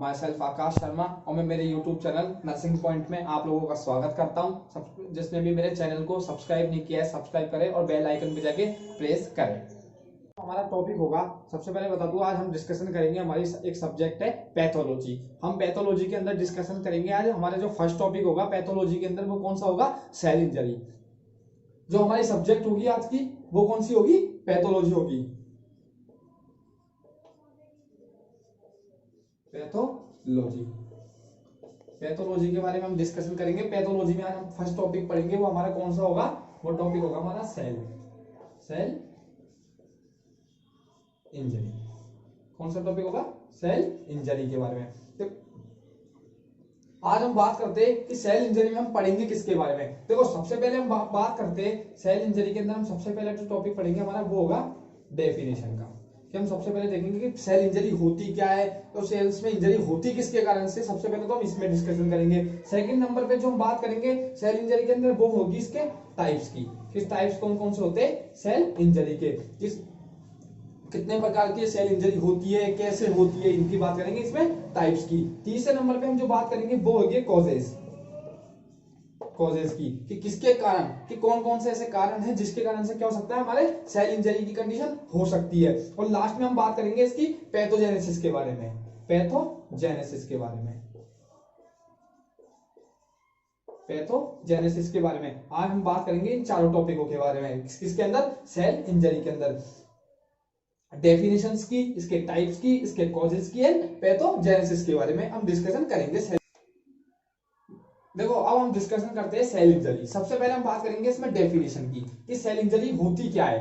My self आकाश शर्मा और मैं मेरे यूट्यूब चैनल नर्सिंग पॉइंट में आप लोगों का स्वागत करता हूं। जिसने भी मेरे चैनल को सब्सक्राइब नहीं किया है सब्सक्राइब करें और बेल आइकन पे जाके प्रेस करें। हमारा टॉपिक होगा, सबसे पहले बता दूं, आज हम डिस्कशन करेंगे, हमारी एक सब्जेक्ट है पैथोलॉजी। हम पैथोलॉजी के अंदर डिस्कशन करेंगे। आज हमारा जो फर्स्ट टॉपिक होगा पैथोलॉजी के अंदर वो कौन सा होगा? Cell injury. जो हमारी सब्जेक्ट होगी आज की वो कौन सी होगी? पैथोलॉजी होगी। पैथोलॉजी पैथोलॉजी के बारे में हम डिस्कशन करेंगे। पैथोलॉजी में आज हम फर्स्ट टॉपिक पढ़ेंगे, वो हमारा कौन सा होगा? वो टॉपिक होगा हमारा सेल इंजरी। कौन सा टॉपिक होगा? सेल इंजरी के बारे में। तो आज हम बात करते हैं कि सेल इंजरी में हम पढ़ेंगे किसके बारे में। देखो, सबसे पहले हम बात करते हैं सेल इंजरी के अंदर हम सबसे पहले जो टॉपिक पढ़ेंगे हमारा वो होगा डेफिनेशन का। कि हम सबसे पहले देखेंगे कि सेल इंजरी होती क्या है, तो सेल्स में इंजरी होती किसके कारण से, सबसे पहले तो हम इसमें डिस्कशन करेंगे। सेकंड नंबर पे जो हम बात करेंगे सेल इंजरी के अंदर वो होगी इसके टाइप्स की। किस टाइप्स कौन कौन से होते हैं सेल इंजरी के, कितने प्रकार की सेल इंजरी होती है, कैसे होती है, इनकी बात करेंगे इसमें टाइप्स की। तीसरे नंबर पे हम जो बात करेंगे वो होगी कॉजेज की, कि किसके कारण, कि कौन कौन से ऐसे कारण हैं जिसके कारण से क्या हो सकता है हमारे सेल इंजरी की कंडीशन हो सकती है। और लास्ट में हम बात करेंगे इसकी पैथोजेनेसिस के बारे में। पैथोजेनेसिस के बारे में आज हम बात करेंगे इन चारों टॉपिकों के बारे में। किसके अंदर? सेल इंजरी के अंदर। डेफिनेशंस की, इसके टाइप्स की, इसके कॉजेस की एंड पैथोजेनेसिस के बारे में हम डिस्कशन करेंगे। देखो, अब हम डिस्कशन करते हैं सेल इंजरी। सबसे पहले हम बात करेंगे इसमें डेफिनेशन की कि सेल इंजरी होती क्या है।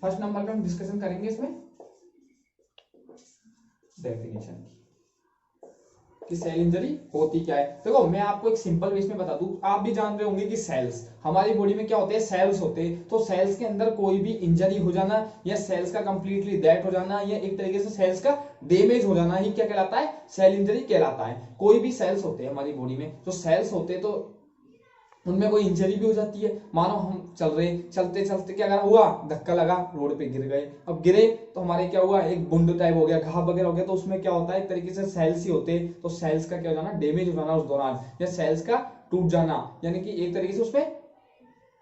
फर्स्ट नंबर पे हम डिस्कशन करेंगे इसमें डेफिनेशन कि सेल इंजरी होती क्या है। देखो, मैं आपको एक सिंपल वे में बता दूं, आप भी जान रहे होंगे कि सेल्स हमारी बॉडी में क्या होते हैं? सेल्स होते हैं। तो सेल्स के अंदर कोई भी इंजरी हो जाना या सेल्स का कंप्लीटली डेथ हो जाना या एक तरीके से सेल्स का डैमेज हो जाना ही क्या कहलाता है? सेल इंजरी कहलाता है। कोई भी सेल्स होते हैं हमारी बॉडी में, जो सेल्स होते हैं तो उनमें कोई इंजरी भी हो जाती है। मानो हम चल रहे, चलते चलते क्या हुआ, धक्का लगा, रोड पे गिर गए। अब गिरे तो हमारे क्या हुआ, एक बुंड टाइप हो गया, घाव वगैरह हो गया। तो उसमें क्या होता है, एक तरीके से सेल्स ही होते हैं। तो सेल्स का क्या हो जाना, डैमेज हो जाना उस दौरान, या सेल्स का टूट जाना, यानी कि एक तरीके से उसमें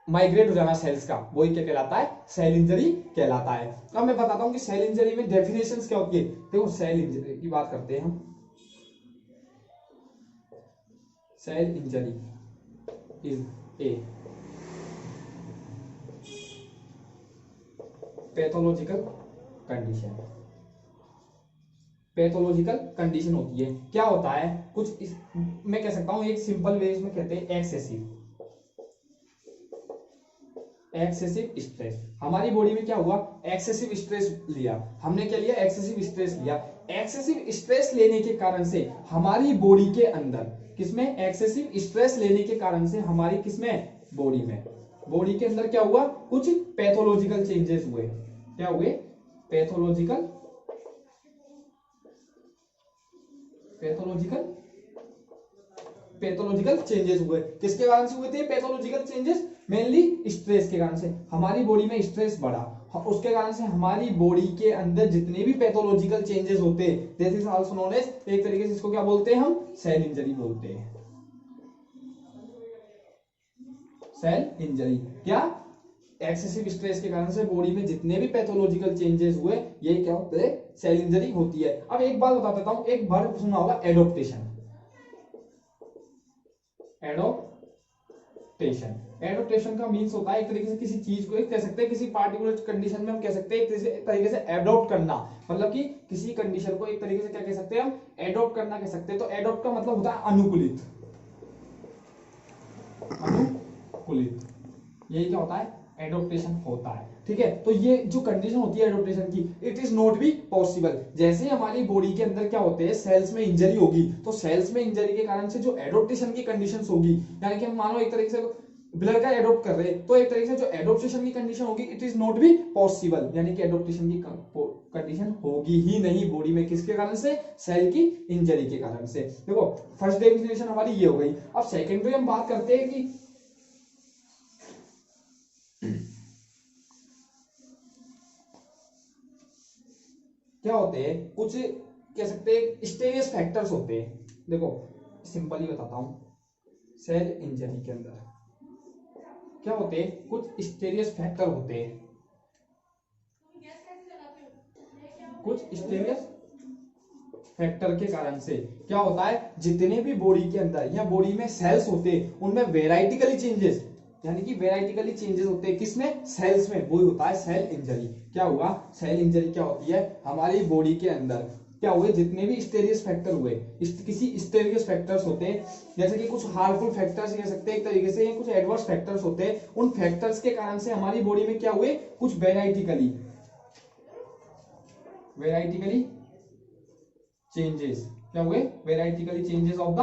माइग्रेट हो जाना सेल्स का, वही क्या कहलाता है? सेल इंजरी कहलाता है। अब मैं बताता हूं कि सेल इंजरी में डेफिनेशंस क्या होती है। देखो, सेल इंजरी की बात करते हैं हम। Cell injury is a pathological condition. Pathological condition होती है। क्या होता है कुछ मैं कह सकता हूं एक सिंपल वे में कहते हैं एक्सेसिव स्ट्रेस। हमारी बॉडी में क्या हुआ, एक्सेसिव स्ट्रेस लिया हमने। क्या लिया? एक्सेसिव स्ट्रेस लिया। एक्सेसिव स्ट्रेस लेने के कारण से हमारी बॉडी के अंदर, किसमें? एक्सेसिव स्ट्रेस लेने के कारण से हमारी किसमें? बॉडी के अंदर क्या हुआ, कुछ पैथोलॉजिकल चेंजेस हुए। क्या हुए? पैथोलॉजिकल चेंजेस हुए। किसके कारण से हुए थे पैथोलॉजिकल चेंजेस? मेनली स्ट्रेस के कारण से। हमारी बॉडी में स्ट्रेस बढ़ा, उसके कारण से हमारी बॉडी के अंदर जितने भी पैथोलॉजिकल चेंजेस होते हैं, this is also known as, एक तरीके से इसको क्या बोलते हैं हम? सेल इंजरी बोलते हैं। सेल इंजरी क्या? एक्सेसिव स्ट्रेस के कारण से बॉडी में जितने भी पैथोलॉजिकल चेंजेस हुए, ये क्या होते हैं? सेल इंजरी होती है। अब एक बात बता देता हूं, एक वर्ड सुना होगा एडॉप्टेशन। एडॉप्टेशन का मीन्स होता है एक तरीके से किसी चीज को, एक कह सकते हैं किसी पार्टिकुलर कंडीशन में हम कह सकते हैं एक तरीके से एडॉप्ट करना। मतलब कि किसी कंडीशन को एक तरीके से क्या कह सकते हैं हम? एडॉप्ट करना कह सकते हैं। तो एडॉप्ट का मतलब होता है अनुकूलित। यही क्या होता है? एडॉप्टेशन होता है। ठीक है, तो ये जो कंडीशन होती है एडॉप्टेशन की, it is not be possible. जैसे ही हमारी बॉडी के अंदर क्या होते हैं, सेल्स में इंजरी होगी, तो सेल्स में इंजरी के कारण से जो एडॉप्टेशन की कंडीशन होगी, यानी कि हम मानो एक तरीके से ब्लड का एडॉप्ट कर रहे हैं, तो एक तरीके से जो एडॉप्टेशन की कंडीशन होगी, it is not be possible, यानी कि एडॉप्टेशन की कंडीशन होगी ही नहीं बॉडी में। किसके कारण से? सेल की इंजरी के कारण से। देखो, फर्स्ट डेफिनेशन हमारी ये हो गई। अब सेकेंडरी हम बात करते हैं कि क्या होते हैं कुछ कह सकते हैं स्टेरियस फैक्टर्स होते हैं। देखो सिंपली बताता हूं, सेल इंजरी के अंदर क्या होते हैं, कुछ स्टेरियस फैक्टर होते हैं, कुछ स्टेरियस फैक्टर के कारण से क्या होता है, जितने भी बॉडी के अंदर या बॉडी में सेल्स होते हैं उनमें वेराइटिकली चेंजेस, यानी कि वेराइटिकली चेंजेस होते हैं किसमें, सेल्स में, वो होता है सेल इंजरी। क्या हुआ, सेल इंजरी क्या होती है, हमारी बॉडी के अंदर क्या हुए, जितने भी स्टेरियस फैक्टर हुए, किसी स्टेरियस फैक्टर्स होते हैं, जैसे कि कुछ हार्मफुल फैक्टर्स कह सकते हैं एक तरीके से, या कुछ एडवर्स फैक्टर्स होते हैं, उन फैक्टर्स के कारण से हमारी बॉडी में क्या हुए, कुछ वेराइटिकली चेंजेस, क्या हुए, वेराइटिकली चेंजेस ऑफ द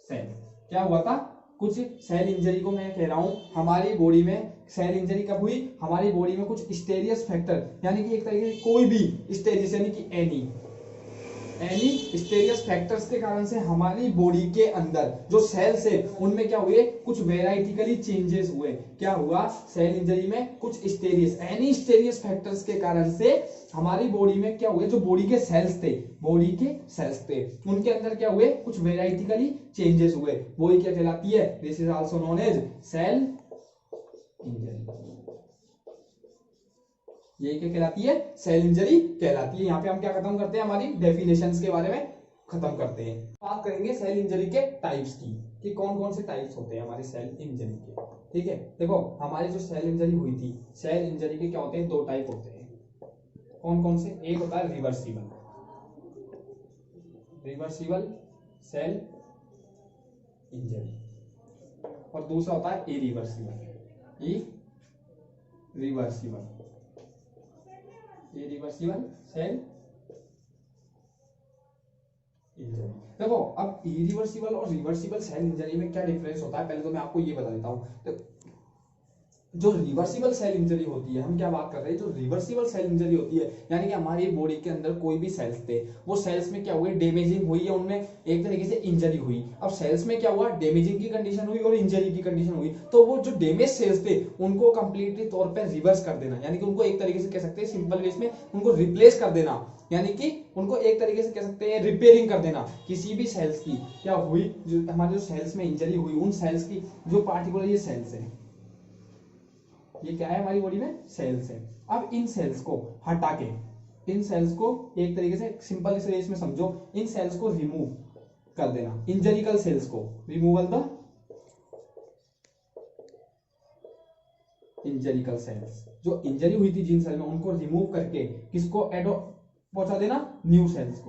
सेल। क्या हुआ था, कुछ सेल इंजरी को मैं कह रहा हूं, हमारी बॉडी में सेल इंजरी कब हुई, हमारी बॉडी में कुछ स्टेरियस फैक्टर, यानी कि एक तरीके से कोई भी स्टेरियस, यानी कि एनी स्टेरियस फैक्टर्स के कारण से हमारी बॉडी के अंदर जो सेल्स है उनमें क्या हुए, कुछ वेराइटिकली चेंजेस हुए। क्या हुआ, सेल इंजरी में कुछ एनी स्टेरियस फैक्टर्स के कारण से हमारी बॉडी में क्या हुए, जो बॉडी के सेल्स थे उनके अंदर क्या हुए, कुछ वेराइटिकली चेंजेस हुए। वही क्या कहलाती है, this is also known as cell injury. ये क्या कहलाती है, सेल इंजरी कहलाती है। यहाँ पे हम क्या खत्म करते हैं, हमारी डेफिनेशंस के बारे में खत्म करते हैं। बात करेंगे सेल इंजरी के टाइप्स की, कि कौन कौन से टाइप्स होते हैं हमारे सेल इंजरी के। ठीक है, देखो हमारी जो सेल इंजरी हुई थी, सेल इंजरी के क्या होते हैं, दो टाइप होते हैं। कौन कौन से, एक होता है रिवर्सिबल सेल इंजरी, और दूसरा होता है इरिवर्सिबल सेल इंजरी। देखो अब इरिवर्सिबल और रिवर्सिबल सेल इंजरी में क्या डिफरेंस होता है, पहले तो मैं आपको ये बता देता हूं। जो रिवर्सिबल सेल इंजरी होती है, हम क्या बात कर रहे हैं, जो रिवर्सिबल सेल इंजरी होती है, यानी कि हमारी बॉडी के अंदर कोई भी सेल्स थे, वो सेल्स में क्या हुए, डैमेजिंग हुई या उनमें एक तरीके से इंजरी हुई। अब सेल्स में क्या हुआ, डैमेजिंग की कंडीशन हुई और इंजरी की कंडीशन हुई, तो वो जो डैमेज सेल्स थे उनको कंप्लीटली तौर पर रिवर्स कर देना, यानी कि उनको एक तरीके से कह सकते हैं सिंपल वेज में उनको रिप्लेस कर देना, यानी कि उनको एक तरीके से कह सकते हैं रिपेयरिंग कर देना। किसी भी सेल्स की क्या हुई, जो हमारे जो सेल्स में इंजरी हुई, उन सेल्स की जो पार्टिकुलर ये सेल्स है, ये क्या है, हमारी बॉडी में सेल्स है। अब इन सेल्स को हटा के, इन सेल्स को एक तरीके से सिंपल से इसमें समझो, इन सेल्स को रिमूव कर देना, इंजरिकल सेल्स को, रिमूवल द इंजरिकल सेल्स, जो इंजरी हुई थी जिन सेल में, उनको रिमूव करके किसको एडो पहुंचा देना, न्यू सेल्स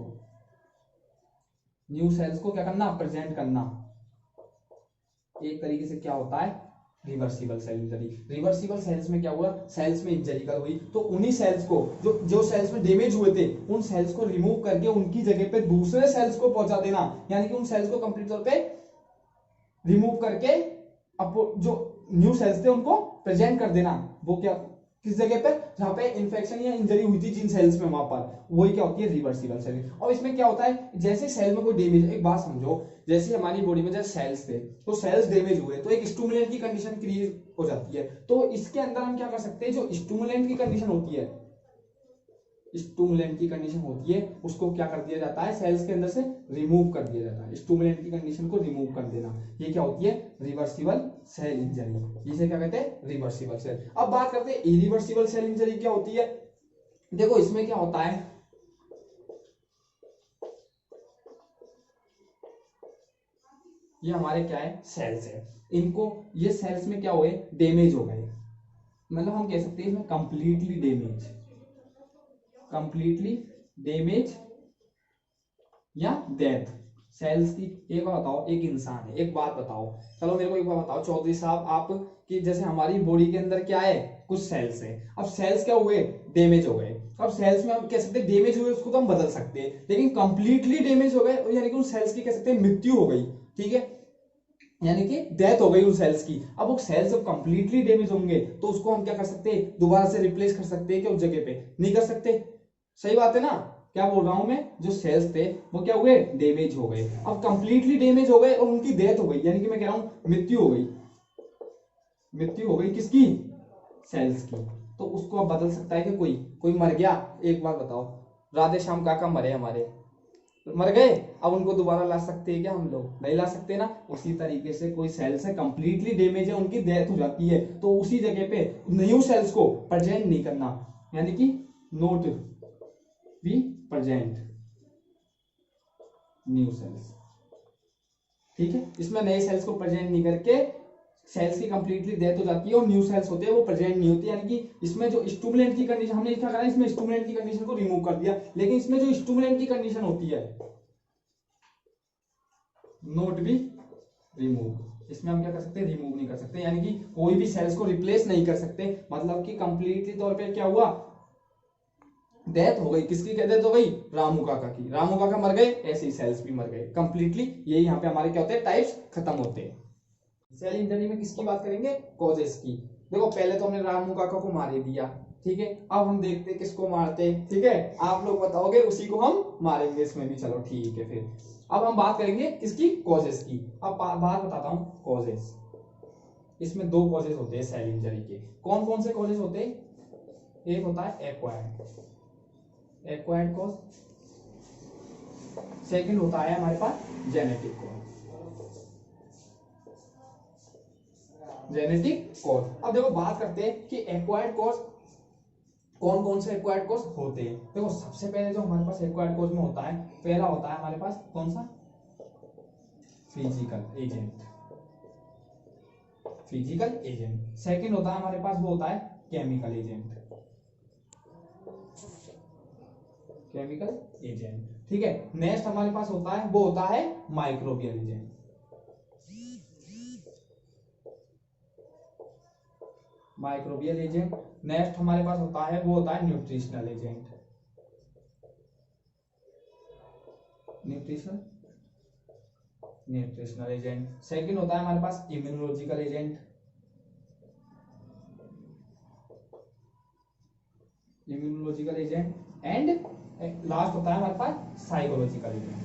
को क्या करना, प्रेजेंट करना। एक तरीके से क्या होता है, reversible cell injury. Reversible cells में क्या हुआ, सेल्स में इंजरी कर हुई, तो उन्हीं सेल्स को जो सेल्स में डैमेज हुए थे, उन सेल्स को रिमूव करके उनकी जगह पे दूसरे सेल्स को पहुंचा देना, यानी कि उन सेल्स को कंप्लीट तौर पे रिमूव करके अब जो न्यू सेल्स थे उनको प्रेजेंट कर देना। वो क्या, किस जगह पर, जहां पे इन्फेक्शन या इंजरी हुई थी जिन सेल्स में, वहां पर, वही क्या होती है, रिवर्सिबल सेल। और इसमें क्या होता है, जैसे सेल में कोई डैमेज, एक बात समझो, जैसे हमारी बॉडी में जैसे सेल्स थे, तो सेल्स डैमेज हुए तो एक स्टिमुलेंट की कंडीशन क्रिएट हो जाती है। तो इसके अंदर हम क्या कर सकते हैं, जो स्टिमुलेंट की कंडीशन होती है, उसको क्या कर दिया जाता है, सेल्स के अंदर से रिमूव कर दिया जाता है। स्टिमुलेंट की कंडीशन को रिमूव कर देना, ये क्या होती है, रिवर्सिबल सेल इंजरी। इसे क्या कहते हैं, रिवर्सिबल सेल। अब बात करते हैं इरिवर्सिबल सेल इंजरी क्या होती है। देखो इसमें क्या होता है, ये हमारे क्या है, सेल्स है, इनको, ये सेल्स में क्या हुए, डैमेज हो गए, मतलब हम कह सकते हैं इसमें कंप्लीटली डैमेज या डेथ सेल्स की। एक बात बताओ, एक इंसान है, एक बात बताओ, चलो मेरे को एक बात बताओ चौधरी साहब, आप कि जैसे हमारी बॉडी के अंदर क्या है, कुछ सेल्स है, अब सेल्स क्या हुए, डैमेज हो गए। अब सेल्स में हम कह सकते हैं डैमेज हुए, उसको तो हम बदल सकते हैं, लेकिन कंप्लीटली डैमेज हो गए, यानी कि उन सेल्स की कह सकते हैं मृत्यु हो गई, ठीक है, यानी कि डेथ हो गई उन सेल्स की। अब वो सेल्स जब कंप्लीटली डैमेज होंगे तो उसको हम क्या कर सकते हैं, दोबारा से रिप्लेस कर सकते हैं क्या, उस जगह पे नहीं कर सकते। सही बात है ना, क्या बोल रहा हूं मैं, जो सेल्स थे वो क्या हुए, डैमेज हो गए। अब कंप्लीटली डैमेज हो गए और उनकी डेथ हो गई, यानी कि मैं कह रहा हूं मृत्यु हो गई किसकी, सेल्स की। तो उसको अब बदल सकता है कि कोई मर गया, एक बात बताओ, राधे श्याम काका मरे हमारे, मर गए, अब उनको दोबारा ला सकते हैं क्या हम लोग? नहीं ला सकते ना। उसी तरीके से कोई सेल्स है कंप्लीटली डैमेज है, उनकी डेथ हो जाती है, तो उसी जगह पे न्यू सेल्स को प्रेजेंट नहीं करना, यानी कि note be present new sales. ठीक है, इसमें नए सेल्स को प्रेजेंट नहीं करके सेल्स की कंप्लीटली डेथ हो जाती है और न्यू सेल्स होते हैं वो प्रेजेंट नहीं होती, यानी कि इसमें जो स्टूमुलेंट की कंडीशन हमने क्या करा, इसमें स्टूमुलेंट की कंडीशन को रिमूव कर दिया, लेकिन इसमें जो स्टूमुलेंट की कंडीशन होती है नोट बी रिमूव, इसमें हम क्या कर सकते हैं, रिमूव नहीं कर सकते, यानी कि कोई भी सेल्स को रिप्लेस नहीं कर सकते, मतलब कि कंप्लीटली तौर पे क्या हुआ, डेथ हो गई। किसकी डेथ हो गई? रामू काका की। रामू काका मर गए, ऐसे ही सेल्स भी मर गए कंप्लीटली। यही यहाँ पे हमारे क्या होते हैं, टाइप्स खत्म होते हैं। सेल इंजरी में किसकी बात करेंगे? कॉजेस की। देखो पहले तो हमने रामू काका को मार ही दिया, ठीक है, अब हम देखते हैं किसको मारते हैं। ठीक है, आप लोग बताओगे, उसी को हम मारेंगे इसमें भी, चलो ठीक है। फिर अब हम बात करेंगे किसकी? कॉजेस की। अब बात बताता हूं कॉजेस। इसमें दो कॉजेस होते हैं सेल इंजरी के। कौन कौन से कॉजेस होते हैं? एक होता है एक्वायर्ड कॉज, सेकंड होता है हमारे पास जेनेटिक कॉज। Genetic cause. अब देखो बात करते हैं कि एक्वायर्ड कॉज कौन कौन से एक्वायर्ड कॉज होते हैं। देखो सबसे पहले जो हमारे पास एक्वायर्ड कॉज में होता है, पहला होता है हमारे पास कौन सा? Physical agent. Physical agent. Second होता है हमारे पास, वो होता है केमिकल एजेंट। केमिकल एजेंट, ठीक है। नेक्स्ट हमारे पास होता है, वो होता है microbial agent. Microbial agent. Next हमारे पास होता है, वो होता है nutritional agent. Nutritional agent. Second होता है हमारे पास immunological agent. Immunological agent. And last होता है हमारे पास साइकोलॉजिकल एजेंट।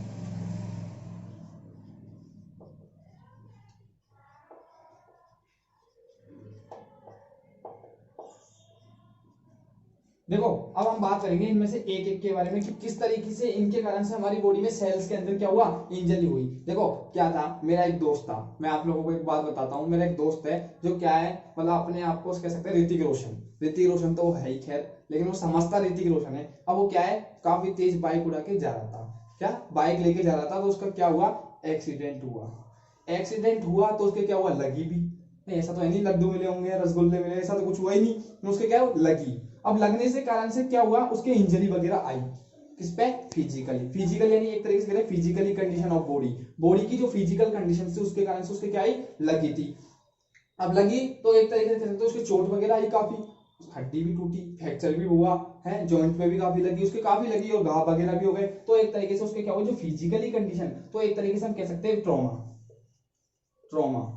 देखो अब हम बात करेंगे इनमें से एक एक के बारे में कि किस तरीके से इनके कारण से हमारी बॉडी में सेल्स के अंदर क्या हुआ, इंजरी हुई। देखो क्या था, मेरा एक दोस्त था, मैं आप लोगों को एक बात बताता हूँ। मेरा एक दोस्त है जो क्या है, मतलब अपने आप को कह सकते हैं ऋतिक रोशन। ऋतिक रोशन तो वो है ही खैर, लेकिन वो समझता ऋतिक रोशन है। अब वो क्या है, काफी तेज बाइक उड़ा के जा रहा था, क्या बाइक लेके जा रहा था, तो उसका क्या हुआ, एक्सीडेंट हुआ। एक्सीडेंट हुआ तो उसके क्या हुआ, लगी भी नहीं। ऐसा तो है नहीं लड्डू मिले होंगे, रसगुल्ले मिले, ऐसा तो कुछ हुआ ही नहीं। उसके क्या लगी। अब लगने से कारण से क्या हुआ, उसके इंजरी वगैरह आई। किस पे? फिजिकली। फिजिकल यानी एक तरीके से physically condition of body, body की जो फिजिकल कंडीशन से उसके कारण से उसके क्या आई, लगी थी। अब लगी तो एक तरीके से कह सकते उसकी चोट वगैरह आई काफी, हड्डी भी टूटी, फ्रैक्चर भी हुआ है, जॉइंट पे भी काफी लगी, उसके काफी लगी और घाव वगैरह भी हो गए। तो एक तरीके से उसके क्या हुआ, जो फिजिकली कंडीशन, तो एक तरीके से हम कह सकते हैं ट्रॉमा। ट्रॉमा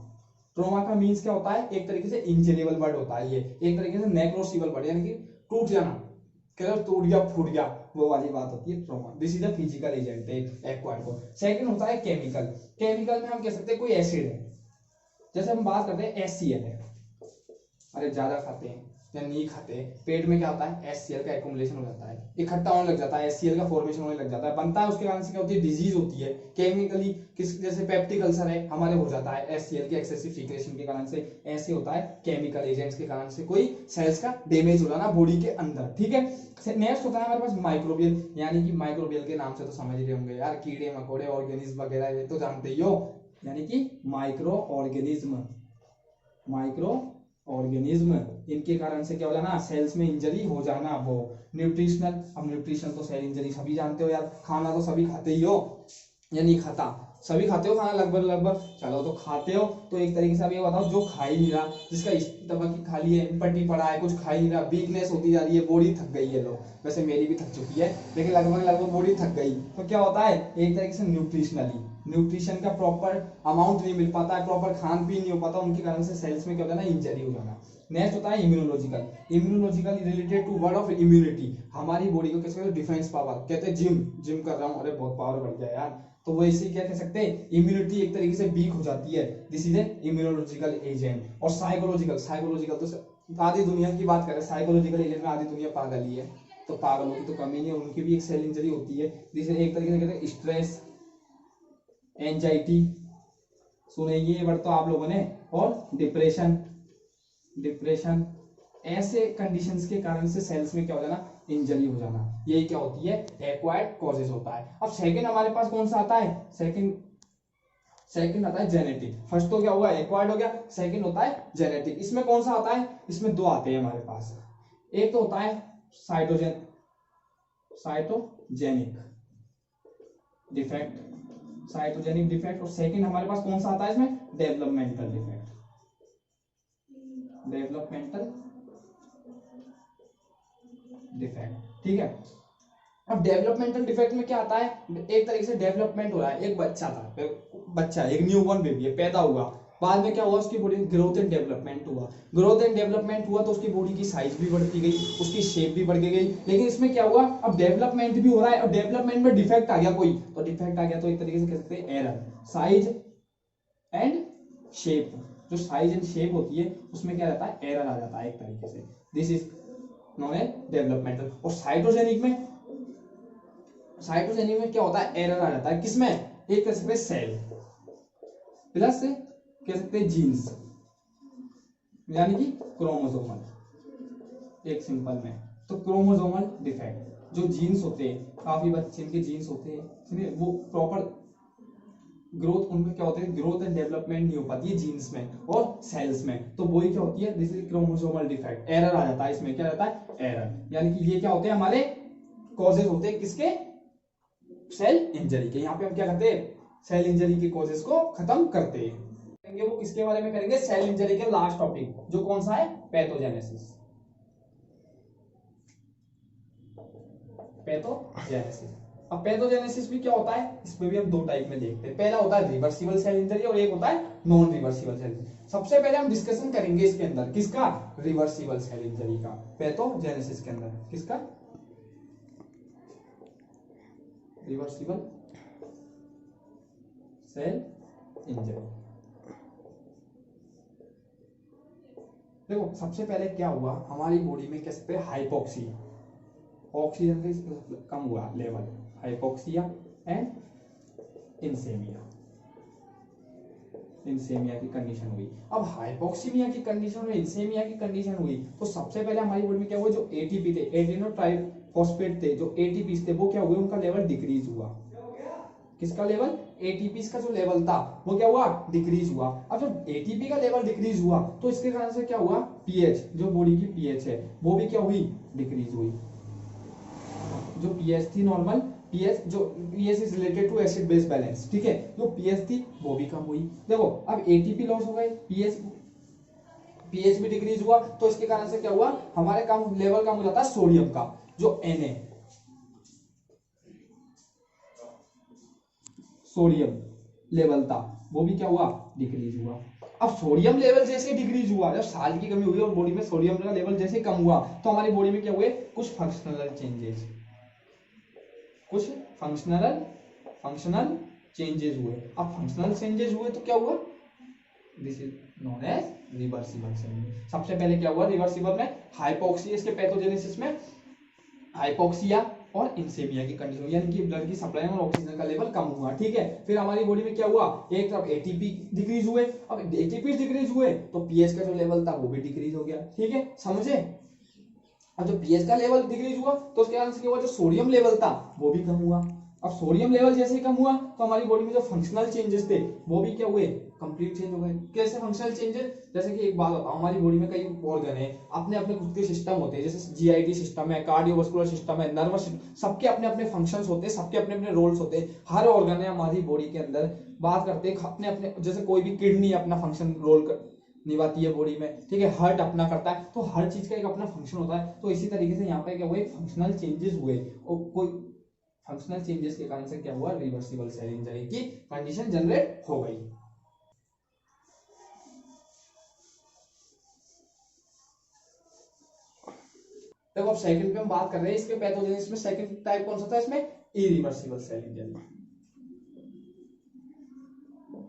ट्रॉमा का मीन्स क्या होता है, एक तरीके से इंजरेबल वर्ड होता है ये, एक तरीके से नेक्रोसिबल वर्ड, यानी कि टूट जाना, कलर टूट गया, फूट गया, वो वाली बात होती है trauma. This is the physical agent acquired को। सेकंड होता है केमिकल। केमिकल में हम कह सकते हैं कोई एसिड है, जैसे हम बात करते हैं HCl है, अरे ज्यादा खाते हैं या नहीं खाते, पेट में क्या होता है, HCl का एक्युमुलेशन हो जाता है, इकट्ठा होने लग जाता है, HCl का फॉर्मेशन होने लग जाता है, बनता है, उसके कारण से क्या होती है, डिजीज होती है केमिकली। किस जैसे पेप्टिक अल्सर है हमारे हो जाता है HCl के एक्सेसिव सीक्रेशन के कारण से। ऐसे होता है केमिकल एजेंट्स के कारण से कोई सेल्स का डैमेज हो जाना बॉडी के अंदर, ठीक है। नेक्स्ट होता है हमारे पास माइक्रोबियल, यानी कि माइक्रोबियल के नाम से तो समझ रहे होंगे यार, कीड़े मकोड़े ऑर्गेनिज्म वगैरह, ये तो जानते ही हो, यानी कि माइक्रो ऑर्गेनिज्म। माइक्रो ऑर्गेनिज्म, इनके कारण से क्या हो जाना, सेल्स में इंजरी हो जाना वो। न्यूट्रिशनल, अब न्यूट्रिशनल तो सेल इंजरी सभी जानते हो यार, खाना तो सभी खाते ही हो या नहीं खाता, सभी खाते हो खाना लगभग लगभग, चलो तो खाते हो। तो एक तरीके से आप ये बताओ, जो खा ही नहीं रहा, जिसका स्टमक ही खाली है, पट्टी पड़ा है, कुछ खा ही नहीं रहा, वीकनेस होती जा रही है, बॉडी थक गई है, लोग, वैसे मेरी भी थक चुकी है, लेकिन लगभग लगभग बॉडी थक गई, तो क्या होता है, एक तरीके से न्यूट्रिशनली न्यूट्रिशन का प्रॉपर अमाउंट नहीं मिल पाता है, प्रॉपर खान पीन नहीं हो पाता, उनके कारण से सेल्स में क्या होता है ना, इंजरी हो जाना। नेक्स्ट होता है immunological. Immunological related to word of immunity, हमारी बॉडी को कैसे कहते हैं, डिफेंस पावर, कहते हैं जिम कर रहा हूँ, अरे बहुत पावर बढ़ गया यार, तो वो इसी क्या कह सकते हैं, इम्यूनिटी एक तरीके से वीक हो जाती है, this is a immunological agent. और साइकोलॉजिकल, साइकोलॉजिकल तो आधी दुनिया की बात करें, साइकोलॉजिकल एजेंट में आधी दुनिया पागल ही है, तो पागलों की तो कमी नहीं है, उनकी भी एक सेल इंजरी होती है, जिसे एक तरीके से कहते हैं स्ट्रेस, एंजाइटी, सुने ये वर्ड तो आप लोगों ने, और डिप्रेशन, डिप्रेशन, ऐसे कंडीशंस के कारण से सेल्स में क्या हो जाना, इंजरी हो जाना, यही क्या होती है, एक्वायर्ड कॉजेज होता है। अब सेकंड हमारे पास कौन सा आता है, सेकंड आता है जेनेटिक। फर्स्ट तो क्या हुआ, एक्वायर्ड हो गया, सेकंड होता है जेनेटिक। इसमें कौन सा आता है, इसमें दो आते हैं हमारे पास, एक तो होता है साइटोजेनिक डिफेक्ट, साइटोजेनिक डिफेक्ट, और सेकंड हमारे पास कौन सा आता है इसमें, डेवलपमेंटल डिफेक्ट, डेवलपमेंटल डिफेक्ट। ठीक है, अब डेवलपमेंटल डिफेक्ट में क्या आता है, एक तरीके से डेवलपमेंट हो रहा है, एक बच्चा था, बच्चा एक न्यूबॉर्न बेबी है, पैदा हुआ, बाद में क्या हुआ, उसकी बॉडी ग्रोथ एंड डेवलपमेंट हुआ, ग्रोथ एंड डेवलपमेंट हुआ तो उसकी बॉडी की साइज भी बढ़ती गई, उसकी शेप भी बढ़ गई। लेकिन इसमें क्या हुआ, अब डेवलपमेंट भी हो रहा है, अब डेवलपमेंट में डिफेक्ट आ गया कोई, तो डिफेक्ट आ गया तो एक तरीके से कह सकते हैं एरर, साइज एंड शेप, जो साइज एंड शेप होती है उसमें क्या रहता है, एरर आ जाता है एक तरीके से, this is known as developmental. और साइटोजेनिक में क्या होता है, एरर आ जाता है किसमें, एक कह सकते हैं सेल प्लस कह सकते हैं जीन्स, यानी कि क्रोमोसोमल, एक सिंपल में तो क्रोमोसोमल डिफेक्ट, जो जीन्स होते हैं, काफी बच्चे इनके जीन्स होते हैं, वो प्रॉपर ग्रोथ, उनमें क्या होता है, ग्रोथ एंड डेवलपमेंट नहीं हो पाती है जीन्स में और सेल्स में, तो वही क्या होती है, this is chromosomal defect, error आ जाता है इसमें, क्या रहता है, एरर, यानी कि ये क्या होते हैं हमारे कॉजेज होते हैं किसके, सेल इंजरी के। यहाँ पे हम क्या करते हैं, सेल इंजरी के कॉजेज को खत्म करते हैं। वो किसके बारे में करेंगे, सेल इंजरी के लास्ट टॉपिक, जो कौन सा है, पैथोजेनेसिस, पैथोजेनेसिस। अब पैथोजेनेसिस भी क्या होता है, इसमें भी हम दो टाइप में देखते हैं, पहला होता है रिवर्सिबल सेल इंजरी और एक होता है नॉन रिवर्सिबल सेल इंजरी। सबसे पहले हम डिस्कशन करेंगे इसके अंदर किसका, रिवर्सिबल सेल इंजरी का, पैथोजेनेसिस के अंदर किसका, रिवर्सिबल सेल इंजरी। देखो सबसे पहले क्या हुआ, हमारी बॉडी में कह सकते हैं हाइपोक्सी, ऑक्सीजन का कम हुआ लेवल, हाइपोक्सिया एंड इंसेमिया, इंसेमिया की कंडीशन हुई। अब हाइपोक्सीमिया की कंडीशन और इंसेमिया की कंडीशन हुई तो सबसे पहले हमारी बॉडी में क्या हुआ, जो एटीपी थे, एडिनोट्राइफॉस्फेट थे, जो एटीपी थे, वो क्या हुए, उनका लेवल डिक्रीज हुआ, किसका लेवल, एटीपी का जो लेवल था वो क्या हुआ, डिक्रीज हुआ। अब जब एटीपी का लेवल डिक्रीज हुआ तो इसके कारण से क्या हुआ, पीएच, जो बॉडी की पीएच है वो भी क्या हुई, डिक्रीज हुई, जो पीएच थी नॉर्मल पीएच, जो pH is related to acid base balance, ठीक है, जो पीएच थी वो भी कम हुई। देखो अब एटीपी लॉस हो गए, पीएच भी डिक्रीज हुआ, तो इसके कारण से क्या हुआ, हमारे कम लेवल कम हो जाता है सोडियम का, जो Na सोडियम लेवल था वो भी क्या हुआ, डिक्रीज हुआ। अब सोडियम लेवल जैसे डिक्रीज हुआ, जब साल्ट की कमी हुई और बॉडी में सोडियम का लेवल जैसे कम हुआ तो हमारी बॉडी में क्या हुए, कुछ फंक्शनल चेंजेस, कुछ फंक्शनल चेंजेस हुए। अब फंक्शनल चेंजेस हुए तो क्या हुआ, this is known as reversible change. सबसे पहले क्या हुआ, रिवर्सिबल में हाइपोक्सिया, इसके पैथोजेनेसिस में हाइपोक्सिया और इंसेमिया की कंडीशन, यानी कि ब्लड की सप्लाई और ऑक्सीजन का लेवल कम हुआ, ठीक है। फिर हमारी बॉडी में क्या हुआ, एक तरफ एटीपी डिक्रीज हुए, अब एटीपी डिक्रीज हुए तो पीएच का जो लेवल था वो भी डिक्रीज हो गया, ठीक है, समझे। अब जो पीएच का लेवल डिक्रीज हुआ तो उसके कारण से क्या हुआ, जो सोडियम लेवल था वो भी कम हुआ। अब सोडियम लेवल जैसे ही कम हुआ तो हमारी बॉडी में जो फंक्शनल चेंजेस थे वो भी क्या हुए, कंप्लीट चेंज हो गए। कैसे फंक्शनल चेंजेस, जैसे कि एक बात बताओ, हमारी बॉडी में कई ऑर्गन है, अपने अपने खुद के सिस्टम होते हैं, जैसे जीआईटी सिस्टम है, कार्डियोवास्कुलर सिस्टम है, नर्वस सिस्टम, सबके अपने अपने फंक्शंस होते हैं, सबके अपने अपने रोल्स होते हैं। हर ऑर्गन है हमारी बॉडी के अंदर, बात करते हैं अपने अपने, जैसे कोई भी किडनी अपना फंक्शन रोल निभाती है बॉडी में, ठीक है, हार्ट अपना करता है, तो हर चीज का एक अपना फंक्शन होता है। तो इसी तरीके से यहाँ पे क्या हुए, फंक्शनल चेंजेस हुए, और कोई फंक्शनल चेंजेस के कारण से क्या हुआ, रिवर्सिबल सेल इंजरी की कंडीशन जनरेट हो गई। देखो अब सेकंड पे हम बात कर रहे हैं इसके पैथोजेनेसिस में, सेकंड टाइप कौन सा था इसमें, irreversible cell injury,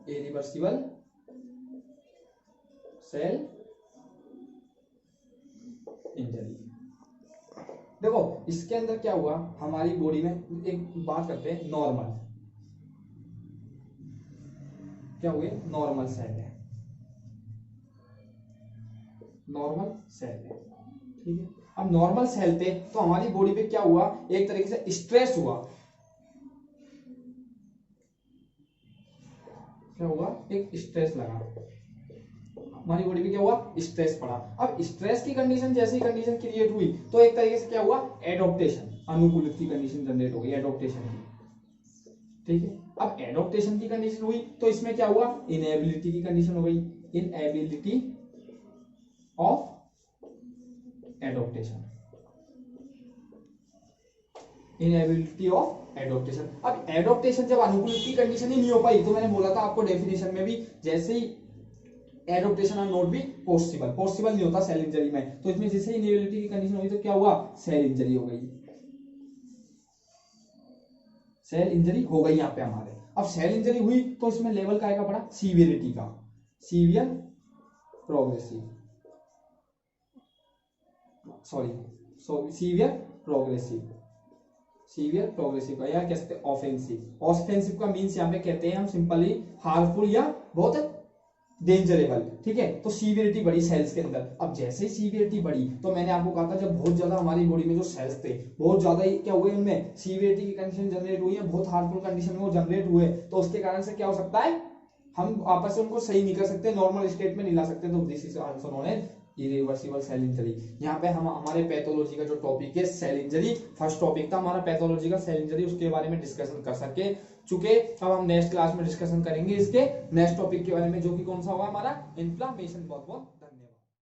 irreversible cell injury. देखो इसके अंदर क्या हुआ, हमारी बॉडी में एक बात करते हैं नॉर्मल, क्या हुए, नॉर्मल सेल है, नॉर्मल सेल है, ठीक है। अब नॉर्मल सेल थे तो हमारी बॉडी पे क्या हुआ, एक तरीके से स्ट्रेस हुआ, क्या हुआ, एक स्ट्रेस लगा, हमारी बॉडी पे क्या हुआ, स्ट्रेस पड़ा। अब स्ट्रेस की कंडीशन, जैसी कंडीशन क्रिएट हुई तो एक तरीके से क्या हुआ, एडॉप्टेशन, अनुकूलित की कंडीशन जनरेट हो गई, एडॉप्टेशन की, ठीक है। अब एडॉप्टेशन की कंडीशन हुई तो इसमें क्या हुआ, इनएबिलिटी की कंडीशन हो गई, inability of adaptation, inability of adaptation. अब एडॉप्टेशन जब अनुकूलित की कंडीशन ही नहीं हो पाई, तो मैंने बोला था आपको डेफिनेशन में भी, जैसे ही adaptation are not be possible, possible नहीं होता सेल इंजरी में, तो इसमें जैसे ही इनएबिलिटी की कंडीशन हुई तो क्या हुआ, सेल इंजरी हो गई, सेल इंजरी हो गई यहाँ पे हमारे। अब सेल इंजरी हुई तो इसमें लेवल का आएगा पड़ा, सीवियरिटी का, severe progressive, severe progressive, severe progressive का, या कह सकते हैं ऑफेंसिव। ऑफेंसिव का मीन्स यहाँ पे कहते हैं हम सिंपली हार्मफुल या बहुत डेंजरेबल, ठीक है। तो सीवियरिटी बढ़ी सेल्स के अंदर। अब जैसे ही सीवियरिटी बढ़ी तो मैंने आपको कहा था जब बहुत ज्यादा हमारी बॉडी में जो सेल्स थे बहुत ज्यादा ही क्या हुए, उनमें सीवियरिटी की कंडीशन जनरेट हुई है, बहुत हार्मफुल कंडीशन में वो जनरेट हुए, तो उसके कारण से क्या हो सकता है, हम आपस में उनको सही नहीं कर सकते, नॉर्मल स्टेट में नहीं ला सकते, तो this is answer known as irreversible cell injury. यहाँ पे हम हमारे पैथोलॉजी का जो टॉपिक है सेल इंजरी, फर्स्ट टॉपिक था हमारा पैथोलॉजी का सेल इंजरी, उसके बारे में डिस्कशन कर सके चुके। अब हम नेक्स्ट क्लास में डिस्कशन करेंगे इसके नेक्स्ट टॉपिक के बारे में, जो कि कौन सा होगा हमारा, इन्फ्लामेशन। बहुत बहुत